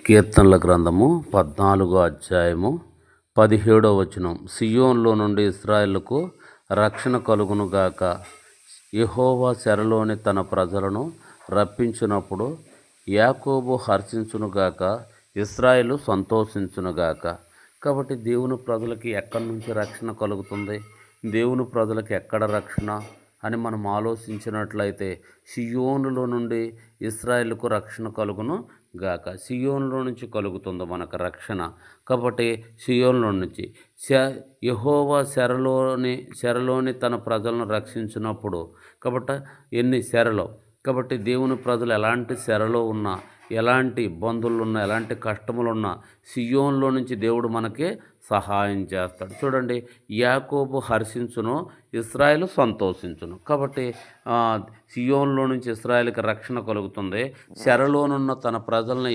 కీర్తనల గ్రంథము 14వ అధ్యాయము 17వ వచనం. సియోన్లో నుండి ఇశ్రాయేలుకు రక్షణ కలుగునుగాక. యెహోవా చెరలోని తన ప్రజలను రప్పించినప్పుడు యాకోబు హర్షించునుగాక, ఇశ్రాయేలు సంతోషించునుగాక. కాబట్టి దేవుని ప్రజలకి ఎక్కడి నుంచి రక్షణ కలుగుతుంది, దేవుని ప్రజలకి ఎక్కడ రక్షణ అని మనం ఆలోచించినట్లయితే సియోనులో నుండి ఇశ్రాయేలుకు రక్షణ కలుగును గాక. సియోనులో నుంచి కలుగుతుంది మనకు రక్షణ. కాబట్టి సియోనులో నుంచి యెహోవా చెరలోని తన ప్రజలను రక్షించినప్పుడు, కాబట్టి ఎన్ని చెరలో, కాబట్టి దేవుని ప్రజలు ఎలాంటి చెరలో ఉన్నా, ఎలాంటి ఇబ్బందులు ఉన్నా, ఎలాంటి కష్టములున్నా సియోన్లో నుంచి దేవుడు మనకి సహాయం చేస్తాడు. చూడండి, యాకోబు హర్షించును, ఇశ్రాయేలు సంతోషించును. కాబట్టి సియోన్లో నుంచి ఇశ్రాయేలుకి రక్షణ కలుగుతుంది. చెరలోనున్న తన ప్రజలను